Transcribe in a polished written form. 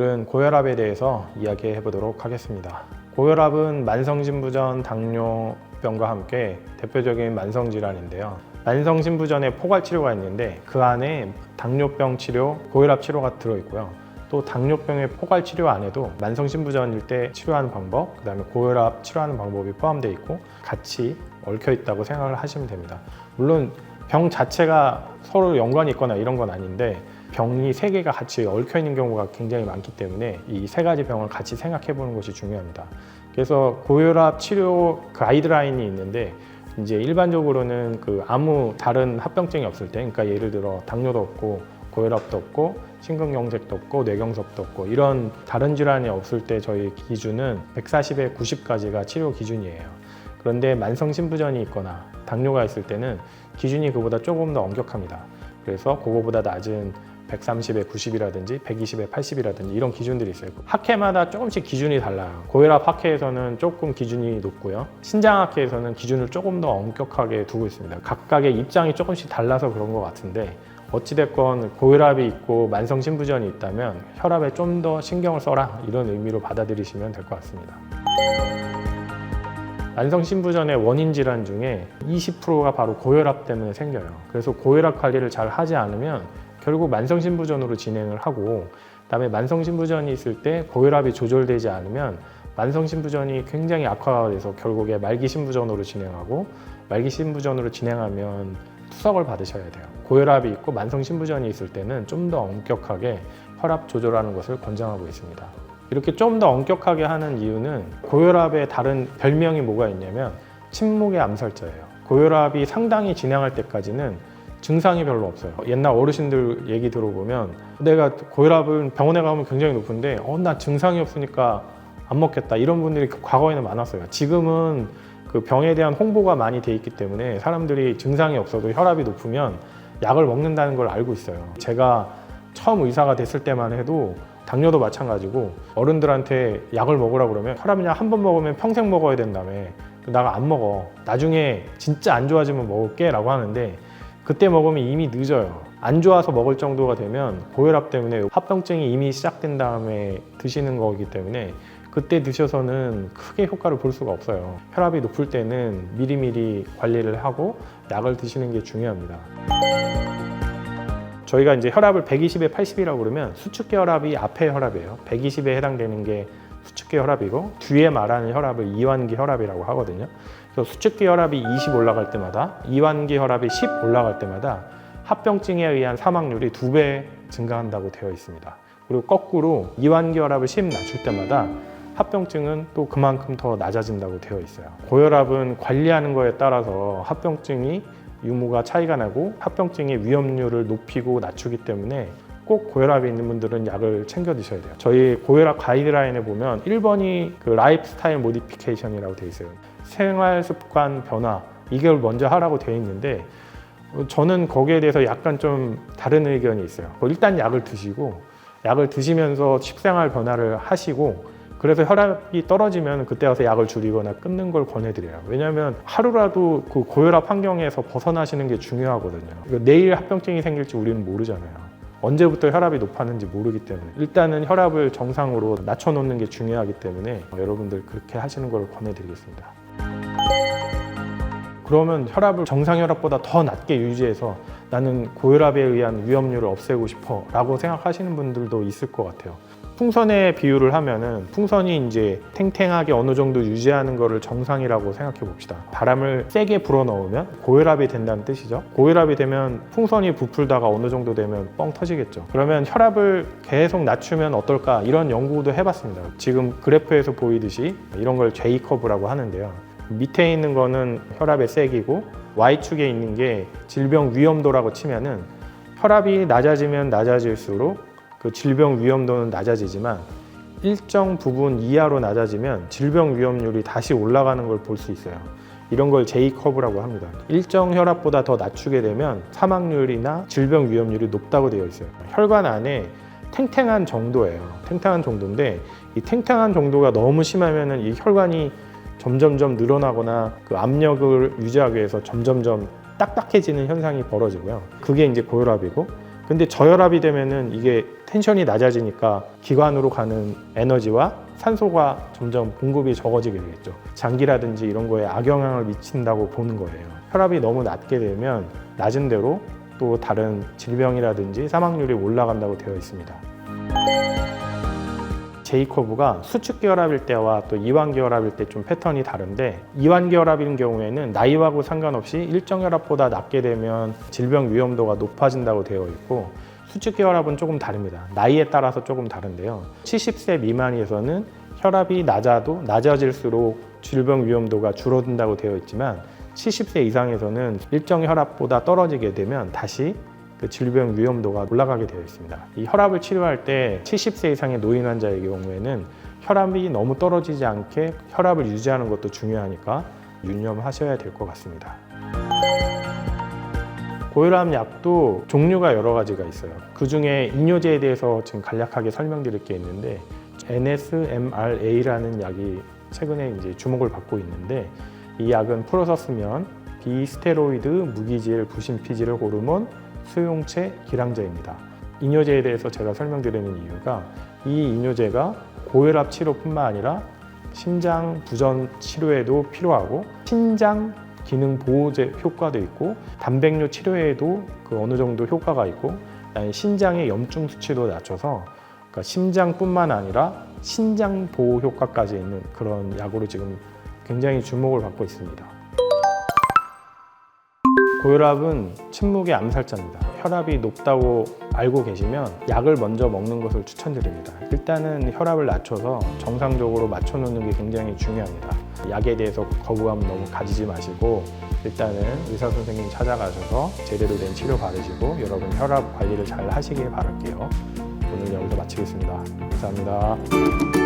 오늘은 고혈압에 대해서 이야기해 보도록 하겠습니다. 고혈압은 만성신부전, 당뇨병과 함께 대표적인 만성질환인데요. 만성신부전에 포괄치료가 있는데 그 안에 당뇨병 치료, 고혈압 치료가 들어있고요. 또 당뇨병의 포괄치료 안에도 만성신부전일 때 치료하는 방법, 그 다음에 고혈압 치료하는 방법이 포함되어 있고 같이 얽혀 있다고 생각을 하시면 됩니다. 물론 병 자체가 서로 연관이 있거나 이런 건 아닌데 병이 세 개가 같이 얽혀 있는 경우가 굉장히 많기 때문에 이 세 가지 병을 같이 생각해 보는 것이 중요합니다. 그래서 고혈압 치료 가이드라인이 있는데 이제 일반적으로는 아무 다른 합병증이 없을 때, 그러니까 예를 들어 당뇨도 없고 고혈압도 없고 심근경색도 없고 뇌경색도 없고 이런 다른 질환이 없을 때 저희 기준은 140에 90까지가 치료 기준이에요. 그런데 만성신부전이 있거나 당뇨가 있을 때는 기준이 그보다 조금 더 엄격합니다. 그래서 그거보다 낮은 130에 90이라든지 120에 80이라든지 이런 기준들이 있어요. 학회마다 조금씩 기준이 달라요. 고혈압 학회에서는 조금 기준이 높고요. 신장학회에서는 기준을 조금 더 엄격하게 두고 있습니다. 각각의 입장이 조금씩 달라서 그런 것 같은데 어찌됐건 고혈압이 있고 만성신부전이 있다면 혈압에 좀 더 신경을 써라 이런 의미로 받아들이시면 될 것 같습니다. 만성신부전의 원인 질환 중에 20%가 바로 고혈압 때문에 생겨요. 그래서 고혈압 관리를 잘 하지 않으면 결국 만성신부전으로 진행을 하고 그다음에 만성신부전이 있을 때 고혈압이 조절되지 않으면 만성신부전이 굉장히 악화가 돼서 결국에 말기신부전으로 진행하고 말기신부전으로 진행하면 투석을 받으셔야 돼요. 고혈압이 있고 만성신부전이 있을 때는 좀 더 엄격하게 혈압 조절하는 것을 권장하고 있습니다. 이렇게 좀 더 엄격하게 하는 이유는 고혈압의 다른 별명이 뭐가 있냐면 침묵의 암살자예요. 고혈압이 상당히 진행할 때까지는 증상이 별로 없어요. 옛날 어르신들 얘기 들어보면 내가 고혈압은 병원에 가면 굉장히 높은데 나 증상이 없으니까 안 먹겠다 이런 분들이 과거에는 많았어요. 지금은 그 병에 대한 홍보가 많이 돼 있기 때문에 사람들이 증상이 없어도 혈압이 높으면 약을 먹는다는 걸 알고 있어요. 제가 처음 의사가 됐을 때만 해도 당뇨도 마찬가지고 어른들한테 약을 먹으라고 그러면 혈압약 한 번 먹으면 평생 먹어야 된다며 나가 안 먹어 나중에 진짜 안 좋아지면 먹을게 라고 하는데 그때 먹으면 이미 늦어요. 안 좋아서 먹을 정도가 되면 고혈압 때문에 합병증이 이미 시작된 다음에 드시는 거기 때문에 그때 드셔서는 크게 효과를 볼 수가 없어요. 혈압이 높을 때는 미리미리 관리를 하고 약을 드시는 게 중요합니다. 저희가 이제 혈압을 120에 80이라고 그러면 수축기 혈압이 앞에 혈압이에요. 120에 해당되는 게 수축기 혈압이고 뒤에 말하는 혈압을 이완기 혈압이라고 하거든요. 그래서 수축기 혈압이 20 올라갈 때마다 이완기 혈압이 10 올라갈 때마다 합병증에 의한 사망률이 2배 증가한다고 되어 있습니다. 그리고 거꾸로 이완기 혈압을 10 낮출 때마다 합병증은 또 그만큼 더 낮아진다고 되어 있어요. 고혈압은 관리하는 거에 따라서 합병증이 유무가 차이가 나고 합병증의 위험률을 높이고 낮추기 때문에 꼭 고혈압이 있는 분들은 약을 챙겨 드셔야 돼요. 저희 고혈압 가이드라인에 보면 1번이 라이프스타일 모디피케이션이라고 되어 있어요. 생활 습관 변화 이걸 먼저 하라고 되어 있는데 저는 거기에 대해서 약간 좀 다른 의견이 있어요. 일단 약을 드시고 약을 드시면서 식생활 변화를 하시고 그래서 혈압이 떨어지면 그때 와서 약을 줄이거나 끊는 걸 권해드려요. 왜냐하면 하루라도 그 고혈압 환경에서 벗어나시는 게 중요하거든요. 내일 합병증이 생길지 우리는 모르잖아요. 언제부터 혈압이 높았는지 모르기 때문에 일단은 혈압을 정상으로 낮춰놓는 게 중요하기 때문에 여러분들 그렇게 하시는 걸 권해드리겠습니다. 그러면 혈압을 정상 혈압보다 더 낮게 유지해서 나는 고혈압에 의한 위험률을 없애고 싶어 라고 생각하시는 분들도 있을 것 같아요. 풍선에 비유를 하면은 풍선이 이제 탱탱하게 어느 정도 유지하는 거를 정상이라고 생각해 봅시다. 바람을 세게 불어 넣으면 고혈압이 된다는 뜻이죠. 고혈압이 되면 풍선이 부풀다가 어느 정도 되면 뻥 터지겠죠. 그러면 혈압을 계속 낮추면 어떨까 이런 연구도 해봤습니다. 지금 그래프에서 보이듯이 이런 걸 J커브라고 하는데요. 밑에 있는 거는 혈압의 세기고 Y축에 있는 게 질병 위험도라고 치면은 혈압이 낮아지면 낮아질수록 그 질병 위험도는 낮아지지만 일정 부분 이하로 낮아지면 질병 위험률이 다시 올라가는 걸 볼 수 있어요. 이런 걸 J커브라고 합니다. 일정 혈압보다 더 낮추게 되면 사망률이나 질병 위험률이 높다고 되어 있어요. 혈관 안에 탱탱한 정도예요. 탱탱한 정도인데 이 탱탱한 정도가 너무 심하면은 이 혈관이 점점점 늘어나거나 그 압력을 유지하기 위해서 점점점 딱딱해지는 현상이 벌어지고요. 그게 이제 고혈압이고 근데 저혈압이 되면은 이게 텐션이 낮아지니까 기관으로 가는 에너지와 산소가 점점 공급이 적어지게 되겠죠. 장기라든지 이런 거에 악영향을 미친다고 보는 거예요. 혈압이 너무 낮게 되면 낮은 대로 또 다른 질병이라든지 사망률이 올라간다고 되어 있습니다. J커브가 수축기 혈압일 때와 또 이완기 혈압일 때 좀 패턴이 다른데, 이완기 혈압인 경우에는 나이하고 상관없이 일정 혈압보다 낮게 되면 질병 위험도가 높아진다고 되어 있고, 수축기 혈압은 조금 다릅니다. 나이에 따라서 조금 다른데요. 70세 미만에서는 혈압이 낮아질수록 질병 위험도가 줄어든다고 되어 있지만 70세 이상에서는 일정 혈압보다 떨어지게 되면 다시 그 질병 위험도가 올라가게 되어 있습니다. 이 혈압을 치료할 때 70세 이상의 노인 환자의 경우에는 혈압이 너무 떨어지지 않게 혈압을 유지하는 것도 중요하니까 유념하셔야 될 것 같습니다. 고혈압 약도 종류가 여러 가지가 있어요. 그 중에 이뇨제에 대해서 지금 간략하게 설명드릴 게 있는데, NSMRA라는 약이 최근에 이제 주목을 받고 있는데, 이 약은 풀어서 쓰면 비스테로이드 무기질 부신피질 호르몬 수용체 기량제입니다. 이뇨제에 대해서 제가 설명드리는 이유가, 이 이뇨제가 고혈압 치료뿐만 아니라 심장 부전 치료에도 필요하고, 신장 기능 보호제 효과도 있고, 단백뇨 치료에도 그 어느 정도 효과가 있고, 신장의 염증 수치도 낮춰서 그러니까 심장뿐만 아니라 신장 보호 효과까지 있는 그런 약으로 지금 굉장히 주목을 받고 있습니다. 고혈압은 침묵의 암살자입니다. 혈압이 높다고 알고 계시면 약을 먼저 먹는 것을 추천드립니다. 일단은 혈압을 낮춰서 정상적으로 맞춰놓는 게 굉장히 중요합니다. 약에 대해서 거부감 너무 가지지 마시고, 일단은 의사 선생님 찾아가셔서 제대로 된 치료 받으시고 여러분 혈압 관리를 잘 하시길 바랄게요. 오늘 여기서 마치겠습니다. 감사합니다.